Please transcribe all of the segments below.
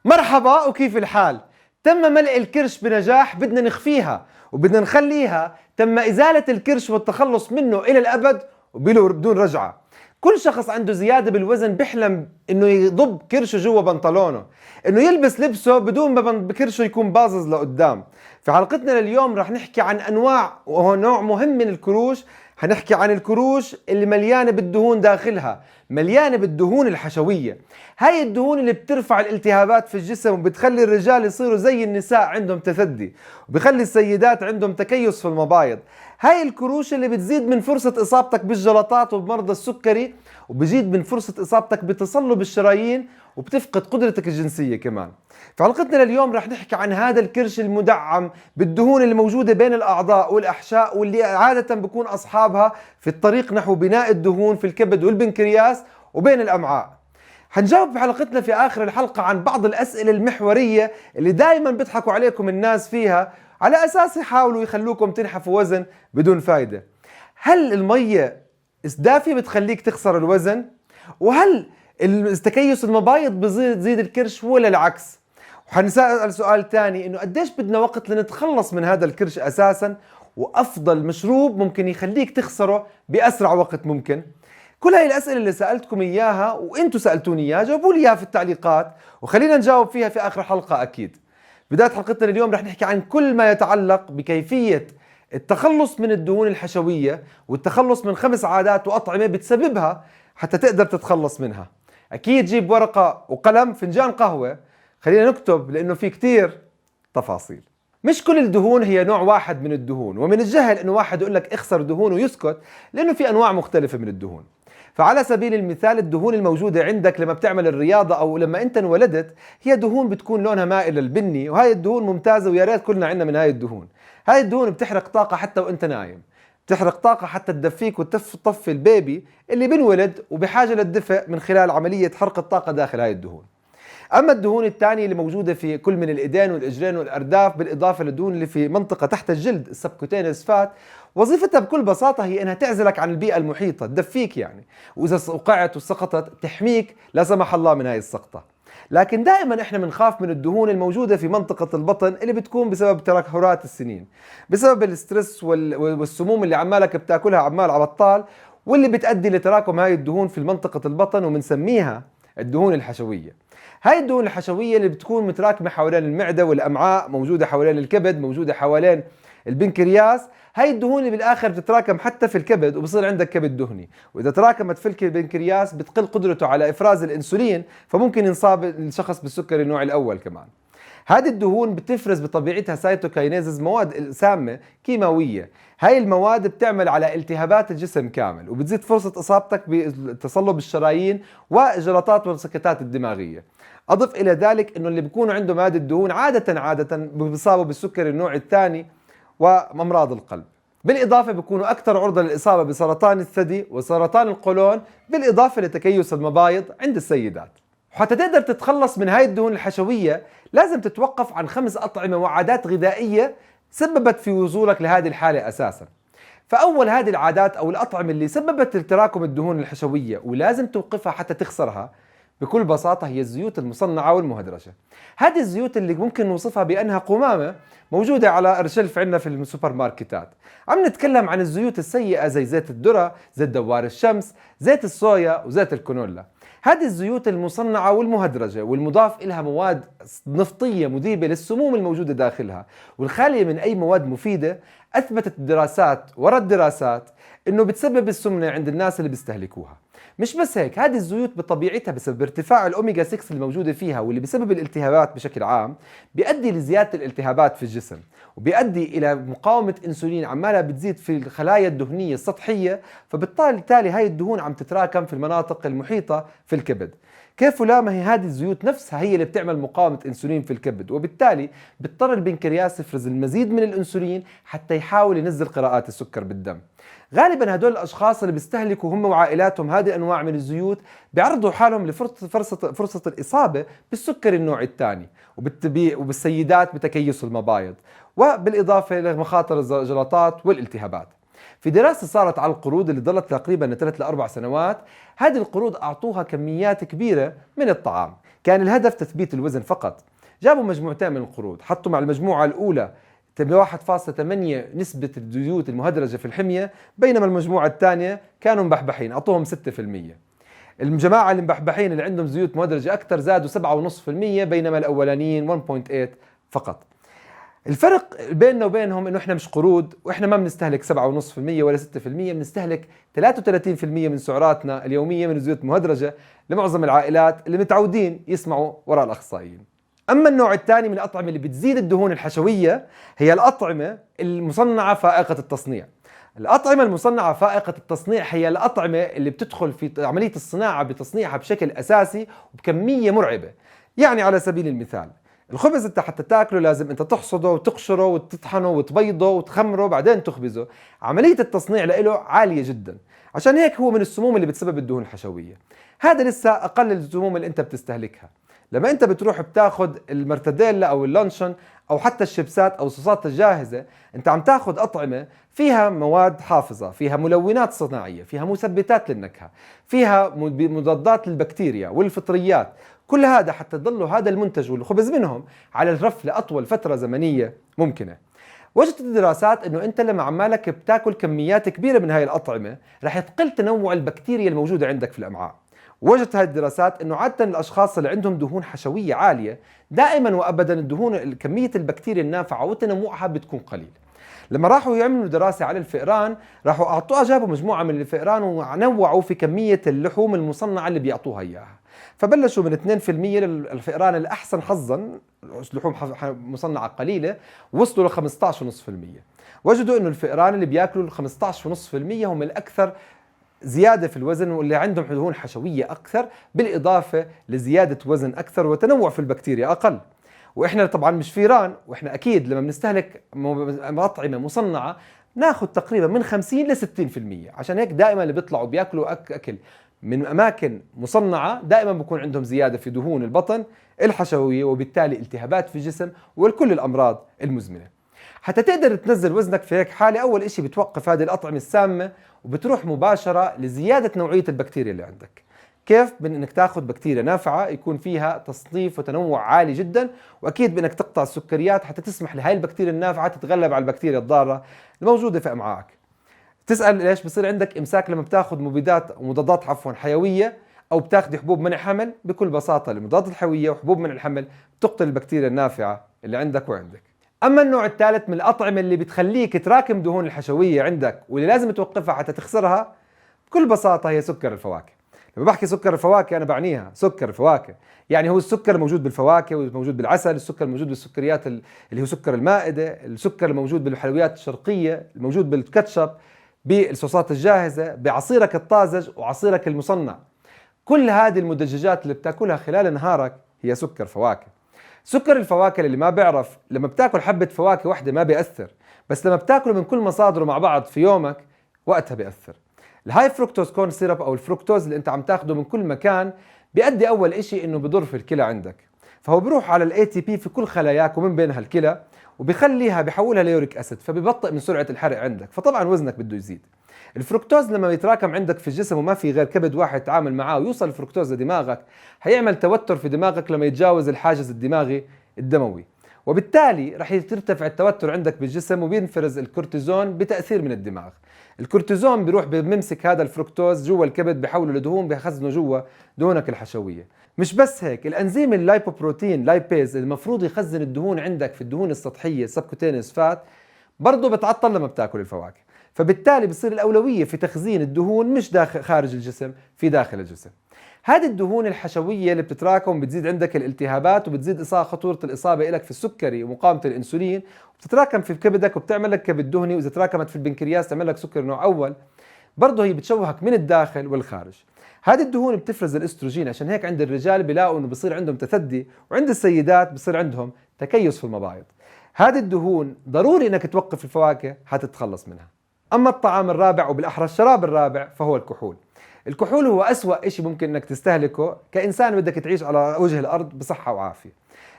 مرحبا وكيف الحال؟ تم ملء الكرش بنجاح، بدنا نخفيها وبدنا نخليها تم إزالة الكرش والتخلص منه إلى الأبد بدون رجعة. كل شخص عنده زيادة بالوزن بيحلم إنه يضب كرشه جوا بنطلونه، إنه يلبس لبسه بدون ما كرشه يكون باظظ لقدام. في حلقتنا لليوم رح نحكي عن أنواع، وهو نوع مهم من الكروش. هنحكي عن الكروش اللي مليانة بالدهون داخلها، مليانة بالدهون الحشوية. هاي الدهون اللي بترفع الالتهابات في الجسم وبتخلي الرجال يصيروا زي النساء عندهم تثدي، وبخلي السيدات عندهم تكيس في المبايض. هاي الكروش اللي بتزيد من فرصة إصابتك بالجلطات وبمرضى السكري، وبزيد من فرصة إصابتك بتصلب الشرايين، وبتفقد قدرتك الجنسية كمان. في حلقتنا لليوم رح نحكي عن هذا الكرش المدعم بالدهون اللي موجودة بين الأعضاء والأحشاء، واللي عادة بكون أصحابها في الطريق نحو بناء الدهون في الكبد والبنكرياس وبين الأمعاء. حنجاوب في حلقتنا في آخر الحلقة عن بعض الأسئلة المحورية اللي دائما بيضحكوا عليكم الناس فيها، على أساس يحاولوا يخلوكم تنحفوا وزن بدون فايدة. هل المية دافية بتخليك تخسر الوزن؟ وهل تكيس المبايض بزيد الكرش ولا العكس؟ وحنسأل سؤال تاني، انه قديش بدنا وقت لنتخلص من هذا الكرش اساسا؟ وافضل مشروب ممكن يخليك تخسره باسرع وقت ممكن؟ كل هاي الاسئله اللي سالتكم اياها وانتم سالتوني اياها، جاوبوا لي اياها في التعليقات وخلينا نجاوب فيها في اخر الحلقه اكيد. بدايه حلقتنا اليوم رح نحكي عن كل ما يتعلق بكيفيه التخلص من الدهون الحشويه، والتخلص من 5 عادات واطعمه بتسببها حتى تقدر تتخلص منها. اكيد جيب ورقه وقلم، فنجان قهوه، خلينا نكتب لانه في كتير تفاصيل. مش كل الدهون هي نوع واحد من الدهون، ومن الجهل انه واحد يقول لك اخسر دهون ويسكت، لانه في انواع مختلفه من الدهون. فعلى سبيل المثال الدهون الموجودة عندك لما بتعمل الرياضة أو لما أنت انولدت هي دهون بتكون لونها مائل للبني، وهي الدهون ممتازة ويا ريت كلنا عندنا من هاي الدهون. هاي الدهون بتحرق طاقة حتى وأنت نايم، بتحرق طاقة حتى تدفيك وتطفي البيبي اللي بنولد وبحاجة للدفء من خلال عملية حرق الطاقة داخل هاي الدهون. أما الدهون الثانية اللي موجودة في كل من الإيدين والإجرين والأرداف، بالإضافة للدهون اللي في منطقة تحت الجلد السبكوتينيوس فات، وظيفتها بكل بساطة هي أنها تعزلك عن البيئة المحيطة، تدفيك يعني، وإذا وقعت وسقطت تحميك لا سمح الله من هاي السقطة. لكن دائما احنا بنخاف من الدهون الموجودة في منطقة البطن اللي بتكون بسبب ترهلات السنين، بسبب الاسترس والسموم اللي عمالك بتاكلها عمال على بطال، واللي بتؤدي لتراكم هاي الدهون في منطقة البطن، وبنسميها الدهون الحشوية. هاي الدهون الحشوية اللي بتكون متراكمة حوالين المعدة والأمعاء، موجودة حوالين الكبد، موجودة حوالين البنكرياس. هاي الدهون اللي بالآخر بتتراكم حتى في الكبد وبصير عندك كبد دهني، وإذا تراكمت في البنكرياس بتقل قدرته على إفراز الأنسولين، فممكن ينصاب الشخص بالسكري النوع الأول كمان. هذه الدهون بتفرز بطبيعتها سايتوكاينيزز، مواد سامة كيماوية. هاي المواد بتعمل على التهابات الجسم كامل، وبتزيد فرصة إصابتك بتصلب الشرايين والجلطات والسكتات الدماغية. أضف إلى ذلك أنه اللي بيكونوا عندهم هذه الدهون عادة بيصابوا بالسكري النوع الثاني وأمراض القلب. بالإضافة بيكونوا أكثر عرضة للإصابة بسرطان الثدي وسرطان القولون، بالإضافة لتكيس المبايض عند السيدات. وحتى تقدر تتخلص من هاي الدهون الحشوية لازم تتوقف عن 5 أطعمة وعادات غذائية سببت في وصولك لهذه الحالة أساسا. فأول هذه العادات أو الأطعمة اللي سببت تراكم الدهون الحشوية ولازم توقفها حتى تخسرها بكل بساطة هي الزيوت المصنعة والمهدرجة. هذه الزيوت اللي ممكن نوصفها بأنها قمامة موجودة على رشلف عندنا في السوبر ماركتات. عم نتكلم عن الزيوت السيئة زي زيت الذرة، زيت دوار الشمس، زيت الصويا وزيت الكانولا. هذه الزيوت المصنعة والمهدرجة والمضاف إلها مواد نفطية مذيبة للسموم الموجودة داخلها والخالية من أي مواد مفيدة، أثبتت الدراسات وراء الدراسات إنه بتسبب السمنة عند الناس اللي بيستهلكوها. مش بس هيك، هذه الزيوت بطبيعتها بسبب ارتفاع الأوميجا 6 الموجودة فيها واللي بسبب الالتهابات بشكل عام بيؤدي لزيادة الالتهابات في الجسم، وبيؤدي إلى مقاومة أنسولين عمالها بتزيد في الخلايا الدهنية السطحية، فبالتالي هاي الدهون عم تتراكم في المناطق المحيطة في الكبد. كيف لا؟ ما هي هذه الزيوت نفسها هي اللي بتعمل مقاومة أنسولين في الكبد، وبالتالي بيضطر البنكرياس يفرز المزيد من الأنسولين حتى يحاول ينزل قراءات السكر بالدم. غالبا هدول الأشخاص اللي بيستهلكوا هم وعائلاتهم هذه الأنواع من الزيوت بيعرضوا حالهم لفرصة الإصابة بالسكري النوع الثاني، وبالسيدات بتكيس المبايض، وبالإضافة لمخاطر الجلطات والالتهابات. في دراسة صارت على القرود اللي ظلت تقريبا 3 ل 4 سنوات، هذه القرود أعطوها كميات كبيرة من الطعام، كان الهدف تثبيت الوزن فقط. جابوا مجموعتين من القرود، حطوا مع المجموعة الأولى 1.8 نسبة الزيوت المهدرجة في الحمية، بينما المجموعة الثانية كانوا مبحبحين أعطوهم 6%. الجماعة المبحبحين اللي عندهم زيوت مهدرجة أكثر زادوا 7.5%، بينما الأولانيين 1.8 فقط. الفرق بيننا وبينهم انه احنا مش قرود، واحنا ما بنستهلك 7.5% ولا 6%، بنستهلك 33% من سعراتنا اليومية من الزيوت المهدرجة لمعظم العائلات اللي متعودين يسمعوا وراء الأخصائيين. أما النوع الثاني من الأطعمة اللي بتزيد الدهون الحشوية هي الأطعمة المصنعة فائقة التصنيع. الأطعمة المصنعة فائقة التصنيع هي الأطعمة اللي بتدخل في عملية الصناعة بتصنيعها بشكل أساسي وبكمية مرعبة. يعني على سبيل المثال الخبز انت حتى تاكله لازم انت تحصده وتقشره وتطحنه وتبيضه وتخمره بعدين تخبزه. عملية التصنيع له عالية جدا، عشان هيك هو من السموم اللي بتسبب الدهون الحشوية. هذا لسه اقل السموم اللي انت بتستهلكها. لما انت بتروح بتاخد المرتديلا او اللانشون او حتى الشيبسات او الصوصات الجاهزة، انت عم تاخد اطعمة فيها مواد حافظة، فيها ملونات صناعية، فيها مثبتات للنكهة، فيها مضادات للبكتيريا والفطريات. كل هذا حتى تضل هذا المنتج والخبز منهم على الرف لأطول فترة زمنية ممكنة. وجدت الدراسات انه انت لما عمالك بتاكل كميات كبيرة من هاي الأطعمة رح تقل تنوع البكتيريا الموجودة عندك في الأمعاء. وجدت هذه الدراسات انه عادة الاشخاص اللي عندهم دهون حشوية عالية دائما وابدا الدهون كمية البكتيريا النافعة وتنوعها بتكون قليل. لما راحوا يعملوا دراسة على الفئران راحوا جابوا مجموعة من الفئران ونوعوا في كمية اللحوم المصنعة اللي بيعطوها اياها. فبلشوا من 2% للفئران الأحسن حظا، لحوم مصنعة قليلة، وصلوا ل 15.5%. وجدوا إنه الفئران اللي بياكلوا ال 15.5% هم الأكثر زيادة في الوزن واللي عندهم دهون حشوية أكثر، بالإضافة لزيادة وزن أكثر وتنوع في البكتيريا أقل. وإحنا طبعا مش فيران، وإحنا أكيد لما بنستهلك أطعمة مصنعة ناخذ تقريبا من 50 ل 60%. عشان هيك دائما اللي بيطلعوا بياكلوا أكل من أماكن مصنعة دائما بكون عندهم زيادة في دهون البطن الحشوية، وبالتالي التهابات في الجسم وكل الأمراض المزمنة. حتى تقدر تنزل وزنك في هيك حالة، أول إشي بتوقف هذه الأطعمة السامة وبتروح مباشرة لزيادة نوعية البكتيريا اللي عندك. كيف؟ بأنك تاخذ بكتيريا نافعة يكون فيها تصنيف وتنوع عالي جدا، وأكيد بأنك تقطع السكريات حتى تسمح لهاي البكتيريا النافعة تتغلب على البكتيريا الضارة الموجودة في أمعائك. تسأل ليش بصير عندك إمساك لما بتاخذ مضادات حيوية أو بتاخذ حبوب منع حمل؟ بكل بساطة المضادات الحيوية وحبوب منع الحمل تقتل البكتيريا النافعة اللي عندك وعندك. أما النوع الثالث من الأطعمة اللي بتخليك تراكم دهون الحشوية عندك واللي لازم توقفها حتى تخسرها، بكل بساطة هي سكر الفواكه. لما بحكي سكر الفواكه أنا بعنيها سكر الفواكه، يعني هو السكر الموجود بالفواكه وموجود بالعسل، السكر الموجود بالسكريات اللي هو سكر المائدة، السكر الموجود بالحلويات الشرقية، الموجود بالكاتشب، بالصوصات الجاهزة، بعصيرك الطازج وعصيرك المصنع. كل هذه المدججات اللي بتاكلها خلال نهارك هي سكر فواكه. سكر الفواكه اللي ما بيعرف، لما بتاكل حبة فواكه واحدة ما بيأثر، بس لما بتاكله من كل مصادره مع بعض في يومك وقتها بيأثر. الهاي فركتوز كورن سيرب او الفركتوز اللي انت عم تاخده من كل مكان بيؤدي اول اشي انه بضر في الكلى عندك، فهو بيروح على الاي تي بي في كل خلاياك ومن بينها الكلى وبيخليها بيحولها ليوريك اسيد، فبيبطئ من سرعة الحرق عندك، فطبعا وزنك بده يزيد. الفركتوز لما يتراكم عندك في الجسم وما في غير كبد واحد يتعامل معاه ويوصل الفركتوز لدماغك، هيعمل توتر في دماغك لما يتجاوز الحاجز الدماغي الدموي، وبالتالي رح يرتفع التوتر عندك بالجسم وبينفرز الكورتيزون بتأثير من الدماغ. الكورتيزون بيروح بيمسك هذا الفركتوز جوا الكبد بيحوله لدهون بيخزنه جوا دهونك الحشوية. مش بس هيك، الانزيم اللايبوبروتين لايبيز المفروض يخزن الدهون عندك في الدهون السطحية سبكوتينيوس فات برضه بتعطل لما بتاكل الفواكه، فبالتالي بصير الأولوية في تخزين الدهون مش داخل خارج الجسم، في داخل الجسم. هذه الدهون الحشوية اللي بتتراكم بتزيد عندك الالتهابات وبتزيد خطورة الإصابة لك في السكري ومقاومة الأنسولين، وبتتراكم في كبدك وبتعمل لك كبد دهني، وإذا تراكمت في البنكرياس تعمل لك سكر نوع أول. برضه هي بتشوهك من الداخل والخارج. هذه الدهون بتفرز الاستروجين، عشان هيك عند الرجال بيلاقوا انه بصير عندهم تثدي، وعند السيدات بصير عندهم تكيس في المبايض. هذه الدهون ضروري انك توقف الفواكه حتتخلص منها. اما الطعام الرابع وبالاحرى الشراب الرابع فهو الكحول. الكحول هو أسوأ شيء ممكن انك تستهلكه كإنسان بدك تعيش على وجه الأرض بصحة وعافية،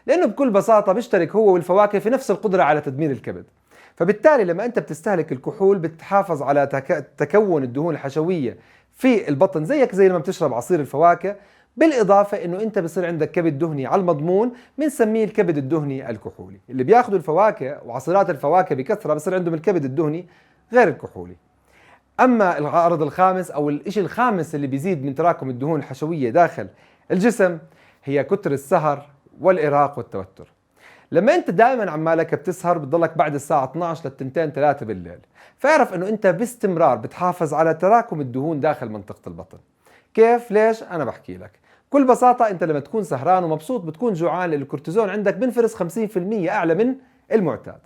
لأنه بكل بساطة بيشترك هو والفواكه في نفس القدرة على تدمير الكبد. فبالتالي لما أنت بتستهلك الكحول بتحافظ على تكون الدهون الحشوية في البطن، زيك زي لما بتشرب عصير الفواكه، بالاضافه انه انت بصير عندك كبد دهني على المضمون، بنسميه الكبد الدهني الكحولي. اللي بياخذوا الفواكه وعصيرات الفواكه بكثره بصير عندهم الكبد الدهني غير الكحولي. اما العرض الخامس او الشيء الخامس اللي بيزيد من تراكم الدهون الحشويه داخل الجسم هي كتر السهر والارهاق والتوتر. لما انت دائما عمالك بتسهر بتضلك بعد الساعه 12 للتنتين 3 بالليل، فاعرف انه انت باستمرار بتحافظ على تراكم الدهون داخل منطقه البطن. كيف؟ ليش؟ انا بحكي لك. بكل بساطه انت لما تكون سهران ومبسوط بتكون جوعان، لأن الكورتيزون عندك بنفرز 50% اعلى من المعتاد.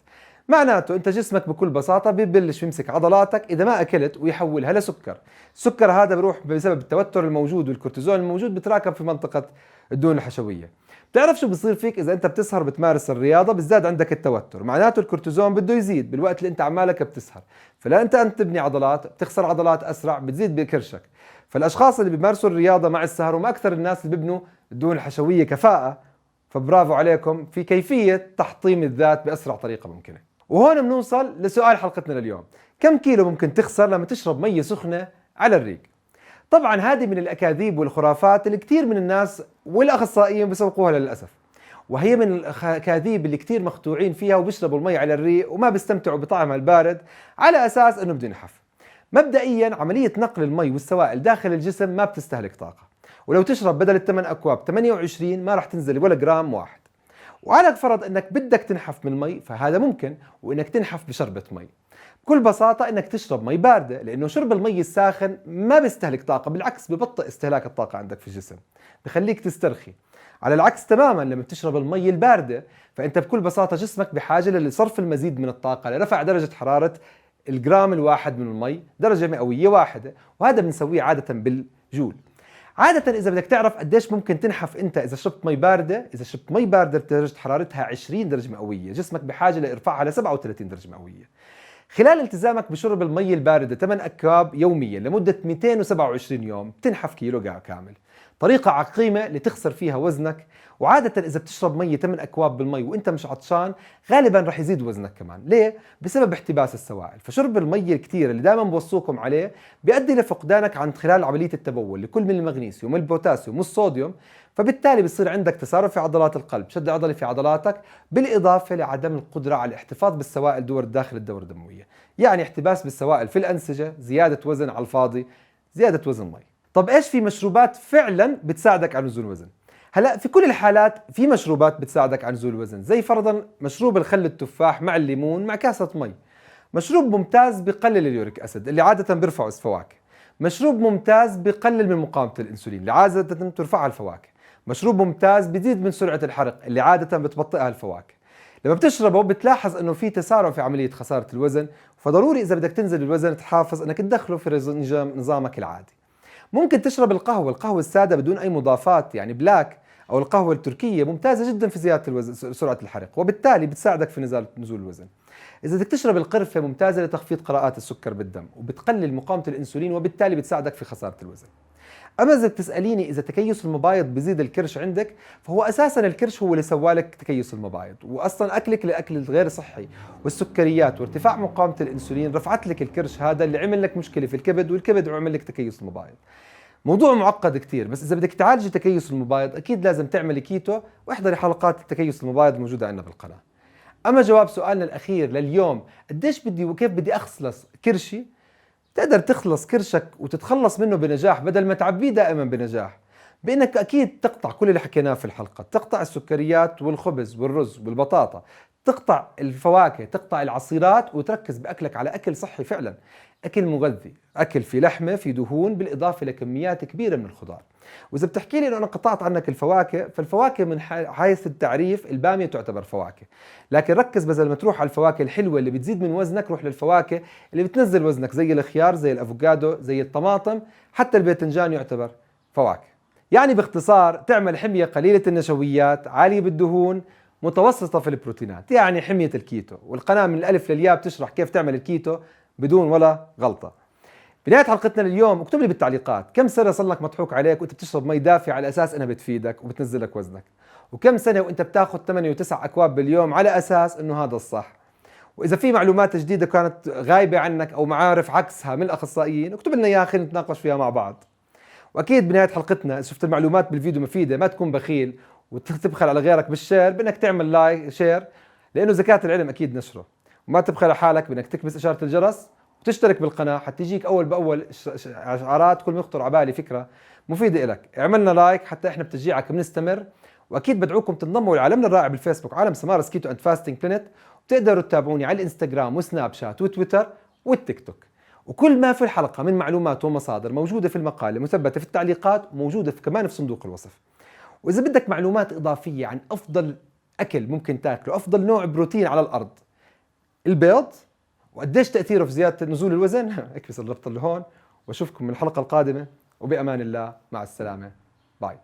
معناته انت جسمك بكل بساطه ببلش يمسك عضلاتك اذا ما اكلت ويحولها لسكر. السكر هذا بيروح بسبب التوتر الموجود والكورتيزون الموجود بتراكم في منطقه الدهون الحشويه. بتعرف شو بصير فيك اذا انت بتسهر بتمارس الرياضه؟ بتزداد عندك التوتر، معناته الكورتيزون بده يزيد بالوقت اللي انت عمالك بتسهر، فلا انت تبني عضلات، بتخسر عضلات اسرع، بتزيد بكرشك. فالاشخاص اللي بيمارسوا الرياضه مع السهر وما اكثر الناس اللي بيبنوا الدهون الحشويه كفاءه، فبرافو عليكم في كيفيه تحطيم الذات باسرع طريقه ممكنه. وهون بنوصل لسؤال حلقتنا لليوم: كم كيلو ممكن تخسر لما تشرب مية سخنة على الريق؟ طبعا هذه من الأكاذيب والخرافات اللي كثير من الناس والأخصائيين بيسوقوها للأسف، وهي من الأكاذيب اللي كثير مخدوعين فيها وبيشربوا المي على الريق وما بيستمتعوا بطعمها البارد على أساس أنه بده ينحف. مبدئيا عملية نقل المي والسوائل داخل الجسم ما بتستهلك طاقة، ولو تشرب بدل ال8 أكواب 28 ما راح تنزل ولا جرام واحد. وعلى فرض انك بدك تنحف من المي فهذا ممكن، وانك تنحف بشربة مي. بكل بساطة انك تشرب مي باردة، لانه شرب المي الساخن ما بيستهلك طاقة، بالعكس ببطئ استهلاك الطاقة عندك في الجسم، بخليك تسترخي. على العكس تماما لما بتشرب المي الباردة فانت بكل بساطة جسمك بحاجة لصرف المزيد من الطاقة لرفع درجة حرارة الجرام الواحد من المي درجة مئوية واحدة، وهذا بنسويه عادة بالجول. عادة إذا بدك تعرف قديش ممكن تنحف أنت إذا شربت مي باردة، إذا شربت مي باردة درجة حرارتها 20 درجة مئوية، جسمك بحاجة لإرفاعها ل 37 درجة مئوية. خلال التزامك بشرب المي الباردة 8 أكواب يوميا لمدة 227 يوم بتنحف كيلو كامل. طريقة عقيمة لتخسر فيها وزنك. وعادة إذا بتشرب مي 8 أكواب بالمي وإنت مش عطشان غالبا رح يزيد وزنك كمان. ليه؟ بسبب احتباس السوائل. فشرب المي الكثير اللي دائما بوصوكم عليه بيؤدي لفقدانك عن خلال عملية التبول لكل من المغنيسيوم والبوتاسيوم والصوديوم، فبالتالي بصير عندك تسارع في عضلات القلب، شد عضلي في عضلاتك، بالإضافة لعدم القدرة على الاحتفاظ بالسوائل داخل الدورة الدموية. يعني احتباس بالسوائل في الأنسجة، زيادة وزن على الفاضي، زيادة وزن مي. طب ايش في مشروبات فعلا بتساعدك على نزول الوزن؟ هلا في كل الحالات في مشروبات بتساعدك على نزول الوزن، زي فرضا مشروب الخل التفاح مع الليمون مع كاسة مي. مشروب ممتاز بقلل اليوريك اسيد اللي عادة بيرفعه الفواكه. مشروب ممتاز بقلل من مقاومة الانسولين اللي عادة ترفعها الفواكه. مشروب ممتاز بيزيد من سرعة الحرق اللي عادة بتبطئها الفواكه. لما بتشربه بتلاحظ انه في تسارع في عملية خسارة الوزن، فضروري اذا بدك تنزل الوزن تحافظ انك تدخله في نظامك العادي. ممكن تشرب القهوة السادة بدون أي مضافات، يعني بلاك أو القهوة التركية ممتازة جدا في زيادة الوزن سرعة الحرق، وبالتالي بتساعدك في نزول الوزن. إذا بدك تشرب القرفة ممتازة لتخفيض قراءات السكر بالدم وبتقلل مقاومة الأنسولين، وبالتالي بتساعدك في خسارة الوزن. أما إذا بتسأليني إذا تكيس المبايض بزيد الكرش عندك، فهو أساسا الكرش هو اللي سوالك تكيس المبايض، وأصلا أكلك لأكل الغير صحي والسكريات وارتفاع مقاومة الأنسولين رفعت لك الكرش هذا اللي عمل لك مشكلة في الكبد، والكبد عمل لك تكيس المبايض. موضوع معقد كتير، بس إذا بدك تعالجي تكيس المبايض أكيد لازم تعملي كيتو واحضري حلقات التكيس المبايض موجودة عندنا بالقناة. أما جواب سؤالنا الأخير لليوم: قديش بدي وكيف بدي أخلص كرشي؟ تقدر تخلص كرشك وتتخلص منه بنجاح بدل ما تعبيه دائما بنجاح، بأنك أكيد تقطع كل اللي حكيناه في الحلقة، تقطع السكريات والخبز والرز والبطاطا، تقطع الفواكه، تقطع العصيرات، وتركز بأكلك على أكل صحي فعلا، أكل مغذي، أكل في لحمة في دهون، بالإضافة لكميات كبيرة من الخضار. وإذا بتحكي لي إنه أنا قطعت عنك الفواكه، فالفواكه من حيث التعريف البامية تعتبر فواكه، لكن ركز بدل ما تروح على الفواكه الحلوة اللي بتزيد من وزنك روح للفواكه اللي بتنزل وزنك، زي الخيار، زي الأفوكادو، زي الطماطم، حتى الباذنجان يعتبر فواكه. يعني باختصار تعمل حمية قليلة النشويات، عالية بالدهون، متوسطة في البروتينات، يعني حمية الكيتو. والقناة من الألف للياء بتشرح كيف تعمل الكيتو بدون ولا غلطة. بنهاية حلقتنا اليوم اكتب لي بالتعليقات كم سنة صار لك مضحوك عليك وانت بتشرب مي دافية على أساس انها بتفيدك وبتنزلك وزنك، وكم سنة وانت بتاخذ 8 و9 أكواب باليوم على أساس انه هذا الصح. وإذا في معلومات جديدة كانت غايبة عنك أو معارف عكسها من الأخصائيين اكتب لنا إياها، خلينا نتناقش فيها مع بعض. واكيد بنهايه حلقتنا اذا شفت المعلومات بالفيديو مفيده ما تكون بخيل وتبخل على غيرك بالشير، بانك تعمل لايك شير، لانه زكاه العلم اكيد نشره. وما تبخل على حالك بانك تكبس اشاره الجرس وتشترك بالقناه حتى يجيك اول باول اشعارات كل ما يخطر على بالي فكره مفيده لك. اعملنا لايك حتى احنا بتشجيعك بنستمر. واكيد بدعوكم تنضموا لعالمنا الرائع بالفيسبوك، عالم سمارة كيتو اند فاستنج بلانت، وبتقدروا تتابعوني على الانستغرام وسناب شات وتويتر والتيك توك. وكل ما في الحلقه من معلومات ومصادر موجوده في المقال، مثبته في التعليقات وموجوده كمان في صندوق الوصف. واذا بدك معلومات اضافيه عن افضل اكل ممكن تاكله، افضل نوع بروتين على الارض، البيض، وقديش تاثيره في زياده نزول الوزن، اكبس الربط اللي هون. واشوفكم من الحلقه القادمه، وبامان الله، مع السلامه، باي.